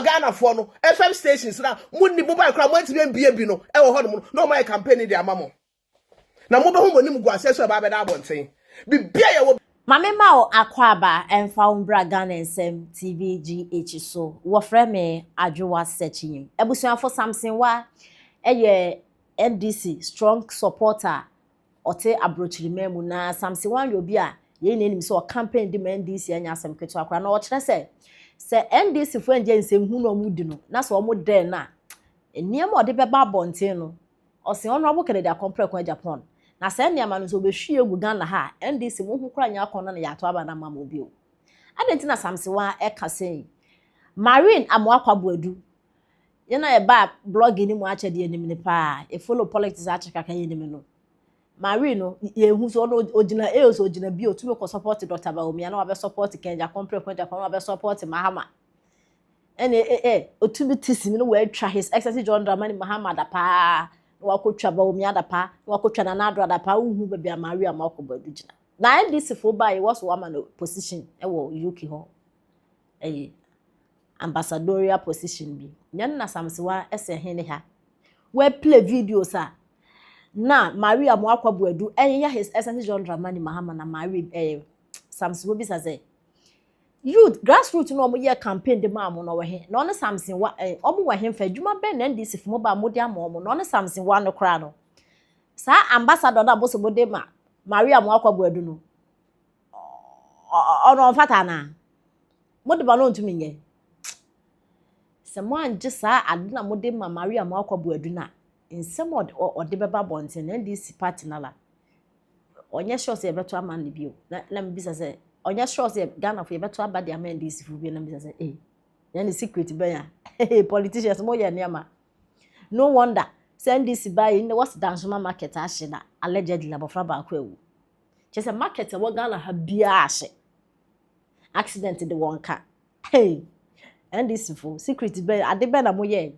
Ghana for no FM stations na munni mobile crowd want to be bi no e wo ho no my campaign dey amamo na mo be hu monim gu aseso ba be da abonten bibia ye wo Mame ma akwaba emfa umbra Ghana nsem TVGH so wo frɛ me adwowa searching ebusuafo Samsonwaa eye NDC strong supporter ote abrochirima mu na Samsonwaa yobi a ye nenim so campaign di NDC anya asem ketu akra na wo kyerɛ se NDC fo anje nsem hu no mudi no na so mo den na eniem ode beba abonten no ose honorable Kennedy Akompre kwa Japan na se nneama no so behwie egu Ghana ha NDC mo hu kra nya akona na yato aba na mama obi o adenti na Samsonwaa ekase Marine Amoakwa buadu ye na e ba blog ni mu ache de enim ni pa e follow politics Ay3ka kan enim no Marine no ye hu so no ogina so ogina bi o tumi ko support Dr. Baomia na wa be support Kenya Compre kwa Japan wa be support Mahama ene otumi tisimi no we twa his excessive John Dramani Mahama da pa wakotwa Baomia da pa wakotwa na Nado da pa uhu bebia Maria Amoakwa buadu gina na NDC fo ba e was woman no position e wo UK ho ambassadorial position bi nyen na Samsonwaa ese hene ha we play videos na Maria Amoakwa buadu enya his essence John Dramani Mahama na Maria Samsonwaa bi say youth grassroots no mo ye campaign de ma mo no we he no ne Samsonwaa omo we he fa dwuma be na NDC fo mo ba mo de ama mo no ne Samsonwaa no kra no sa ambassador na bo so mo de ma Maria Amoakwa buadu no ono fata na mo de ba no ntumi nye se mo anje sa ade na mo de ma Maria Amoakwa buadu na nsem ode beba bonten na NDC party na la onye sure se beto ama ne bio na mbisa se onye sure se Ghana fo beto aba de ama NDC fo bio na mbisa se ya ni secret ben ya politicians mo ye niama no wonder se NDC buy in what's Dansoma market ahye na allegedly na bofra ba akwa ewu chese market wo Ghana ha bia ahye accident de wonka NDC fo secret ben ade ben na mo ye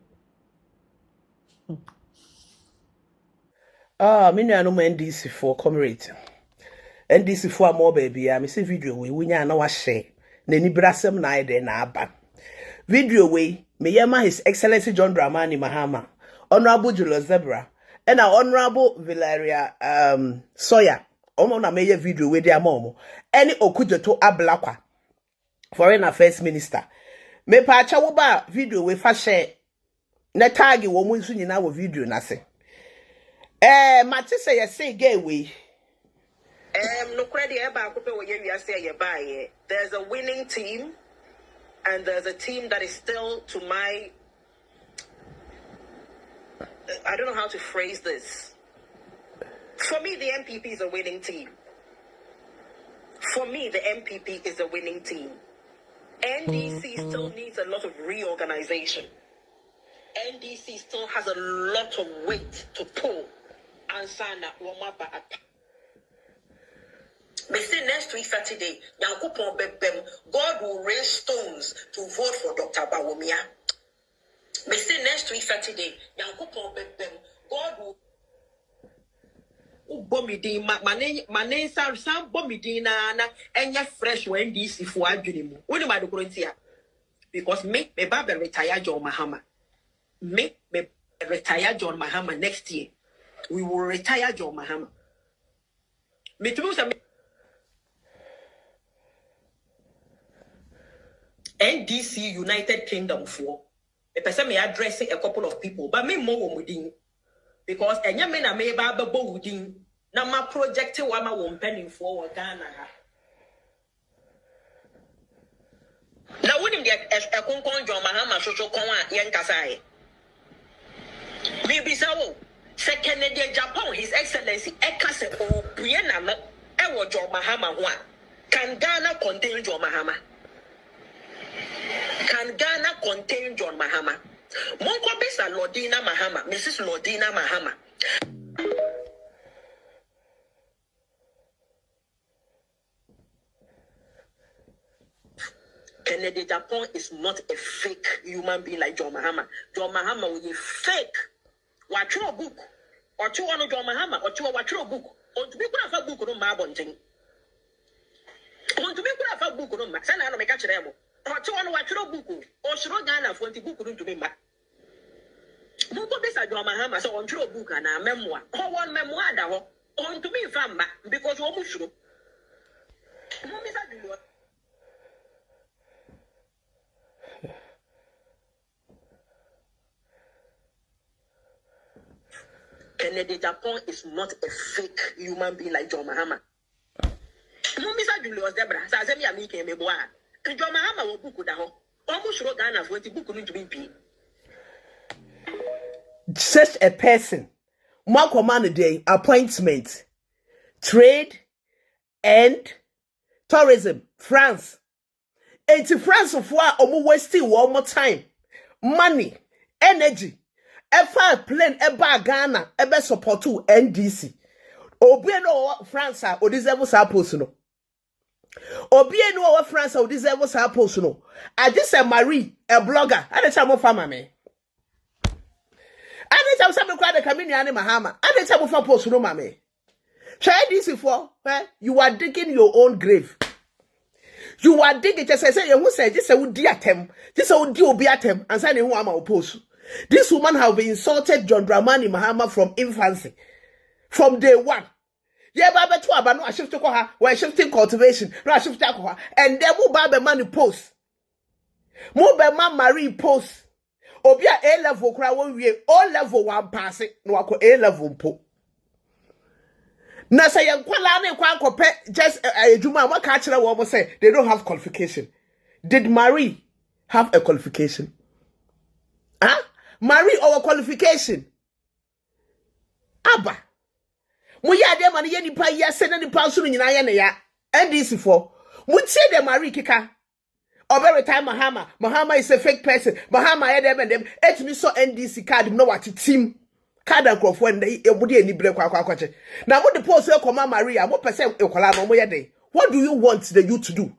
me nua no NDC for comrade NDC for more baby me see video we nya na wa share na ni brasem na ide na aba video we me yema his excellency John Dramani Mahama honorable Julius Zebra and honorable Valeria Soya omo na me video we dia momo any okujeto ablakwa foreign affairs minister me pa cha wo ba video we fa share na tag wo mu nso nyina wo video na se Mati say say gay way. No credit there's a winning team and there's a team that is still to my I don't know how to phrase this. For me, the MPP is a winning team. For me, the MPP is a winning team. NDC still needs a lot of reorganization. NDC still has a lot of weight to pull. Ansana Wamapa. They say next week Saturday, God will raise stones to vote for Dr. Baomia. They say next week Saturday, God will bomidin mane sam bomidin na enya fresh when this if wa adwene mu woni ma do krontia because me baba retire John Mahama me retire John Mahama next year. We will retire John Mahama. Me too NDC United Kingdom for a person may address a couple of people, but me more within because any men are made by the within now my project wama won penning for Ghana. Now wouldn't get a concon John Mahama social con yankasai. Maybe so. Second Japan, His Excellency Ekase Obriana Ewo John Mahama one. Can Ghana contain John Mahama? Can Ghana contain John Mahama? Monko Besa Lordina Mahama, Mrs. Lordina Mahama. Kennedy Japan is not a fake human being like John Mahama. John Mahama will be fake. Watch your book, or two on John Mahama, or two watch your book, or to be good of a book on my bunting. On to be good of a book on my son, I don't make a to one watch no book or should Ghana for the book to be back. Muko bisa John Mahama so on throw book and a memoir. Or one memoir that on to me from because what much. Kennedy Japan is not a fake human being like John Mahama. No, Mr. Julius Debra, Sazemi Amike Meboa. John Mahama will book that almost wrote Ghana for the book to be. Such a person, more command day, appointment, trade, and tourism, France. And to France of war, wasting one more time, money, energy. Efa plane eba Ghana ebe support to NDC. Obi no France o deserve sa post no. Obi no France o deserve sa post no. I just say Marie, a blogger. I dey tell mo farmer me. I dey tell some kwa de kamini ane Mahama. I dey tell mo fa post no mame. Try this for you are digging your own grave. You are digging just say you who say just say wo di atem. Just say wo di obi atem and say ne hu ama post. This woman have insulted John Dramani Mahama from infancy, from day one. Yeah, Baba to Abano, I shift to her, we're shifting cultivation, no, I shift to her, and then move Baba money post. Move man Marie post. Obia A level cry when we all level one pass it, no, I call A level po. Nasa yan kwalane kwa kope just a juma what catcher woman say they don't have qualification. Did Marie have a qualification? Huh? Marie our qualification. Abba. Muya de mani ye nipa ya se na nipa so nyina ya na ya. NDC for. Mutie de Ay3ka. Over time Mahama is a fake person. Mahama ya dem and them. Etimi so NDC card no what team. Card and crop when they ebudi ani bre kwa kwache. Na mo the post e koma Maria, mo pese ekola no mo ye dey. What do you want the youth to do?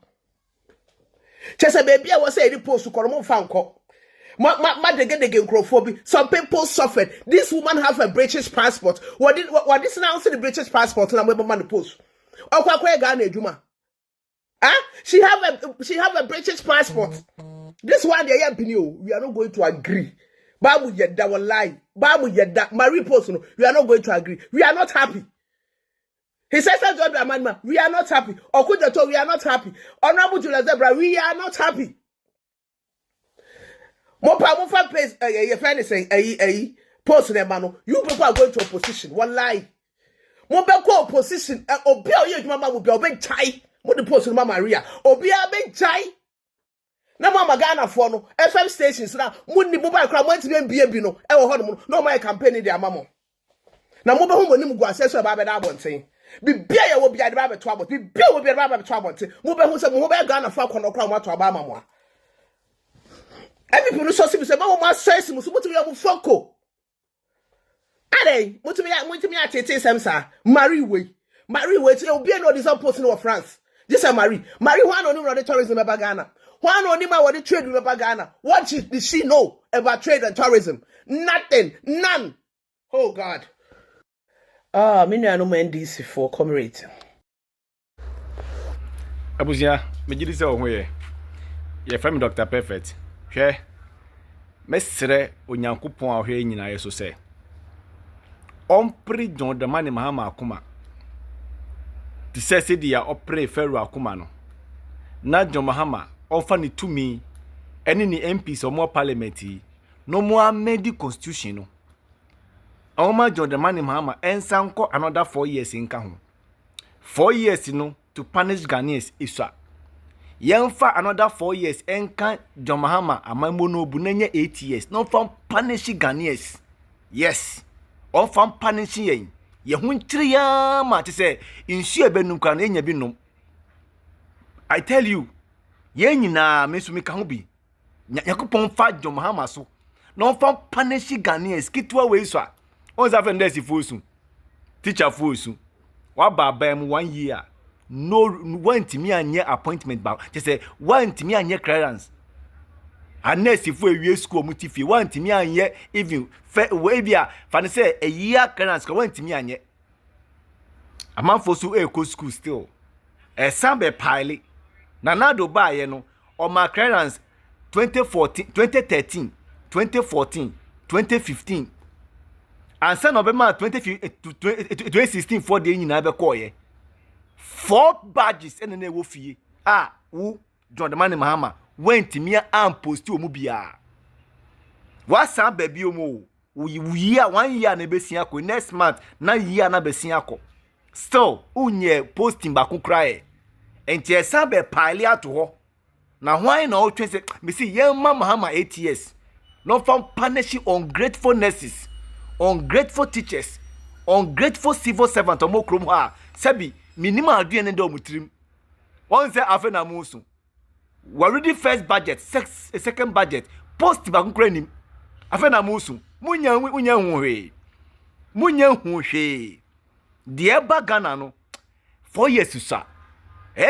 Chese baby I was say the post ko mo fa nko. Some people suffered. This woman have a British passport. What this now see the British passport and I'm man post. She have a British passport. This one they we are not going to agree. Babu yedda will lie. Babu yedda Marie post no. We are not going to agree. We are not happy. He says that we are not happy. Okujato we are not happy. Honorable Julius Debra we are not happy. Mopa pays your friend is saying post them man. You people are going to opposition. One lie. Mopa go opposition. Obia you mama will be obey chai. Mo the post mama Maria. Obia be chai. Na mama Ghana for no FM stations na mo ni mobile crowd mo ntime bi no. E wo ho no my campaign dey amamo. Na mo be hu mo nim go asese ba be da abonten. Bibia ye wo bia de ba be to abonten. Bibia wo bia de ba be to abonten. Mo be hu se mo be Ghana for kono crowd mo to aba amamo. Every people so say my stress musu mutu ya mufoko. Ade, mutu me atete semsa. Marie way say obi no this post no France. This is Marie. Marie who no know the tourism about Ghana. Who no know what the trade about Ghana. What did she know about trade and tourism? Nothing. None. Oh God. Me no NDC for comrade. Abusia, me gidi se ohwe ye. Ye fam Dr. Perfect. Hwe mesre onyankopon ahwe nyina ye so se ompre John Dramani Mahama akoma ti se dia opre feru akoma no na John Mahama ofa ni tumi eni ni MPs omo parliament no mo amend constitution no awoma John Dramani Mahama ensanko another 4 years nka ho 4 years no to punish Ghanaians iswa Yenfa another 4 years enka John Mahama amambo no bu nenye 8 years no from punish Ghanaians. Yes. On from punish yen. Ye hunchiri ya ma te say insu ebenum kan enya bi nom. I tell you, ye nyina mesumi ka ho bi. Yakopon fa John Mahama so. No from punish Ghanaians kitwa we so a. On za friend desi fosu. Teacher fosu. Wa baba em 1 year. No want me anye appointment ba just say want me anye clearance anesi fu ewie school mutifi want me anye even we bia fa say a year clearance ka want me anye amanfo so e ko school still sambe pile na nado ba ye no or my clearance 2013, 2014, 2015. And son of a man 2016 for the in Abekoye. 4 badges and an fee. Who John the man in Mahama went to me and post to Mubia. What's up, baby? We are 1 year nebesiako next month, 9 year na besiako. Still, unye posting baku cry. And yes, I be pile to her. Now, why no trace? Me see, young mama Mahama 8 years. Not from punishing ungratefulnesses, ungrateful teachers, ungrateful civil servant or more krumha. Sabi, minimal doing and do mutrim. One say afena musu. We already first budget, second budget, post baku crying. Afena musu. Munya huhe. The Eba Ghana no 4 years to sir.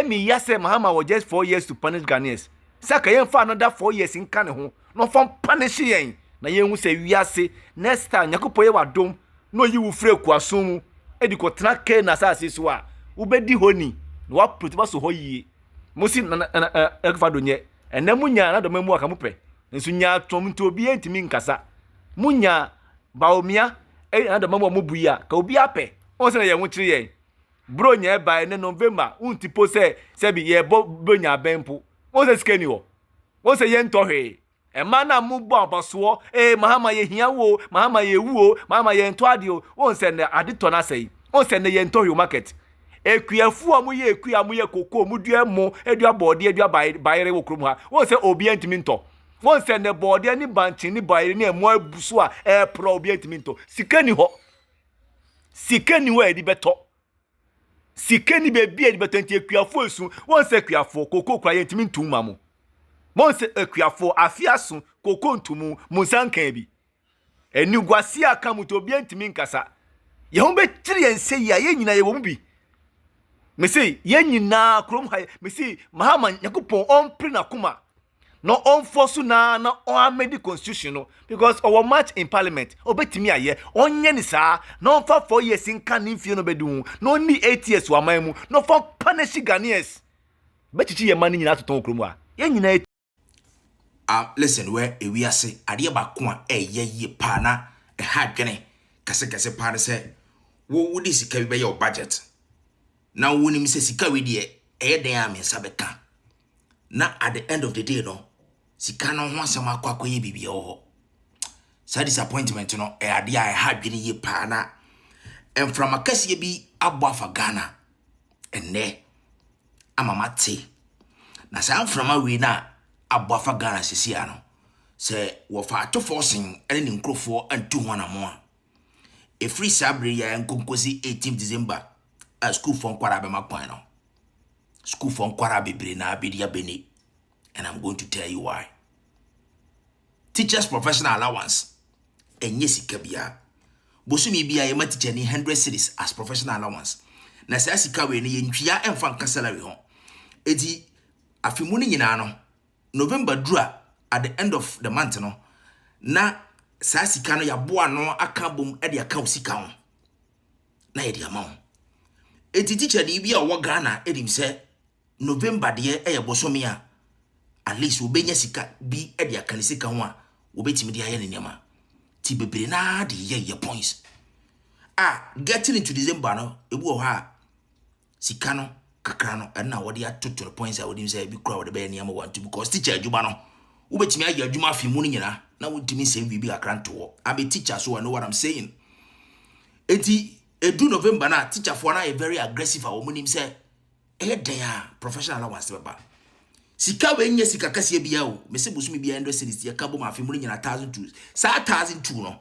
Me yase Mahama was just 4 years to punish Ghanaians. Saka yen for another 4 years in Kane ho. No from punish yen. Na yen hu say wiase next time Nyakopo ye wadom no yi wo frɛ kwasum edi ko tena ke na sa asesu a ubedi honi no wa protiba so ho yie. Musi na ekfa do nye. Ena munya na do mamu aka mupɛ. Nso nya tom nti obi entimi nkasa. Munya baomia na do mamu omubuya ka obi apɛ. On say ye hu kire yen. Bro nya by ne November untipo se bi ye bro nya bempo. On say skeni ho. On say ye nto hwe. E ma na mu bo abaso Mahama ye hia wo, Mahama ye wu o, Mahama ye nto ade o. On say ne ade to na say. On say ne ye nto hwe market. Ekuafu amu ye ekua amu ye koko mu dua mo, edua bode edua bayere wo krom ha. On say obi antimi nto. On say ne bode ni banchi ni bayere ni emo abuso a pro obi antimi nto. Sikeni ho. Sikeni ho edi beto. Sikeni bebi edi beto nti ekuafu esu. On say ekuafu koko kwa ye ntimi ntuma mo. Monse ekuafo afiaso koko ntumu munsankan bi eni gwase aka mutobi ntimi nkasa ye ho betiri ense ya ye nyina ye wo bi me say ye nyina krom ha me say Mahama Yakupon onpre na kuma no onfosu na amedi constitution no because our match in parliament obetimi aye onye ni saa no onfa 4 years nka ni mfie no bedu no ni 8 years wa man mu no for punish Ghanaians betichi ye man nyina toton krom a ye nyina listen, where we are say, Adia Bakwa, ye pana, a hard penny, Cassacassa pana said, what would this carry your budget? Now, when you say Sikawi, dear, damn in Sabeka. Now, at the end of the day, no, Sikano wants some Aqua baby, oh, so disappointment, you know, Adia, I had been ye pana, and from a Cassia be Abba for Ghana, and there, I'm a mate. Now, I'm from a winner. Abafa Ghana sisiano se wofa to forcing any nkrofo antu wana mo e free sabre ya nkonkosi 18 December a school for nkwara be makwan no school for nkwara bebre na abedia beni and I'm going to tell you why. Teachers professional allowance enye sika bia bosumi bia ye ma teacher ni 100 cedis as professional allowance na sa sika we ne ye ntwia emfa nka salary ho edi afimu ni nyina no November draw at the end of the month no na saa sika no ya boa no aka bom e de aka sika ho na ye de ama eti teacher ni bia wo Ghana edim se November de e ye bosomi a at least obenya sika bi e de aka sika ho a obetimi de aye ne nyama ti bebre na de ye points getting into December no ebu o ha sika no kakra no na wode atoto the points a wode say bi kura wode be ne am want to because teacher adwuma no wo betimi aya adwuma afimu no nyina na wotimi say bi kakra nto I'm a teacher so I know what I'm saying. Eti edu November na teacher for na very aggressive a wo nim say den professional allowance baba sika we nye sika kase bia o me se bosumi bia 100 cedis ya kabo ma afimu no nyina 1002 sa 1002 no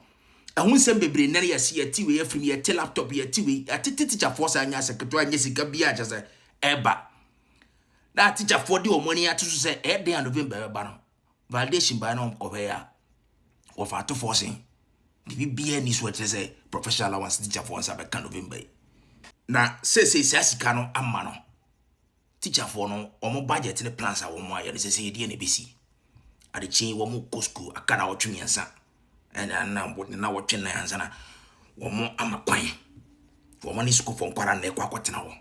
ehun sem bebre nere ya se ati we afrim ya te laptop ya ti we atete teacher for sa anya secretary anya sika bia ja say eba that teacher for the money atu say day November eba no validation by no ko ya of ato forcing the BBN is what say professional allowance teacher for once abeka November na say sika no amma no teacher for no omo budget ne plans a wo mo aye say die na besi ade chin wo mo ko school aka na wotwe yansa na wotwe na yansa na wo mo amakwan wo mo ni school for nkwara na ekwa kwatena wo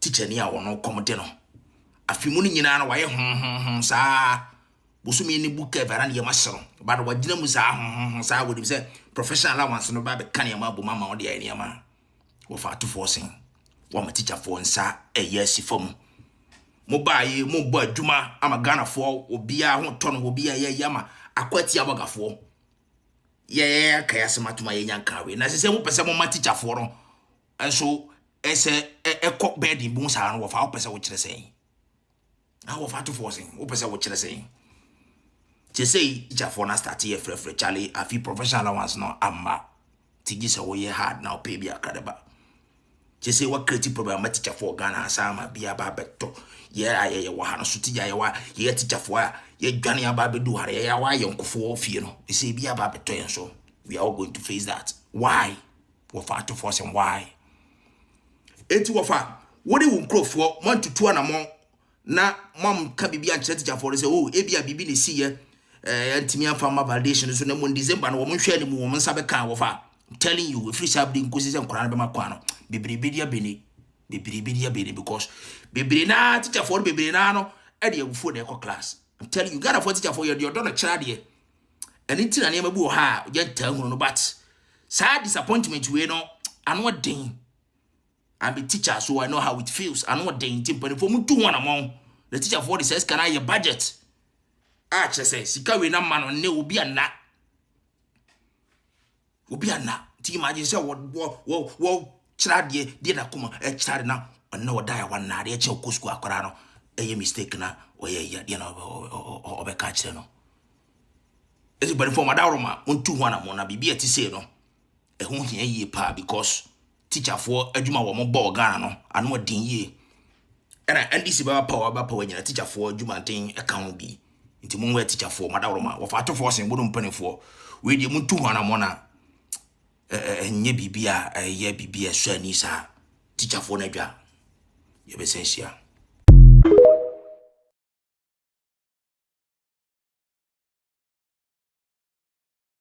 teacher ni a wono komode no afimu ni nyina na waye saa busumi ni buka bara na yemasero ba da wagina mu saa wo dim say professional allowance no ba be kan yama bu mama ode ya ma wo fa to forcing wo ma teacher for nsa yes fam mo ba ye mo bo adwuma ama Ghana for obi a ho ton obi a ye yama akwati abogafo ye kaya sematuma ye nyankawe na sese mo pese mo ma teacher for no enso ese ekọ bed bu sa no wo fa wo pese wo kire sen a wo fa to forcing wo pese wo kire sen je say teacher for na start ye frefre chale afi professional allowance no amma tigi se wo ye hard na pay bi akadeba je say what creative program teacher for Ghana sama bia ba beto ye aye wo ha no so tigi aye wa ye teacher for a ye dwane aba bedu hare ye wa ye nkofo fie no e say bia ba beto yen so we are all going to face that. Why? Wo fa to force and why? Eti wo fa wo de wo nkrofo mon tutu anamo na mom ka bibia nche teacher for say oh e bia bibi ne si ye antimi amfa ma validation so na mo December no wo nhwe ni mu wo nsa be kan wo fa. I'm telling you, if you shabdi nkosi se nkora na be makwa no bebribedia beni because bebre na teacher for bebre na no e de agufo na ekọ class. I'm telling you, Ghana for teacher for you don na kira de and intina na mabu ha ye ntan no but sad disappointment we no ano den. I'm a teacher so I know how it feels. I know den timpa for mu 2 among the teacher for the says can I your budget che say sika we na man ne obi ana ti imagine say wo kira de na kuma kira na na wo die one na de che okosku akora no eye mistake na o ye you know obe ka kire no everybody for madaroma on 2 among na bibia ti say no e ho hia yie pa because teacher for adwuma wo mo ball Ghana no ano din yie era NDC ba power nyina teacher for adwuma den e kan bi nti mo we teacher for madaroma wo fa to for sen bodo mpane for we di mo 2 among na nye bibia ye bibia so ani sa teacher for na dwa ye be sensia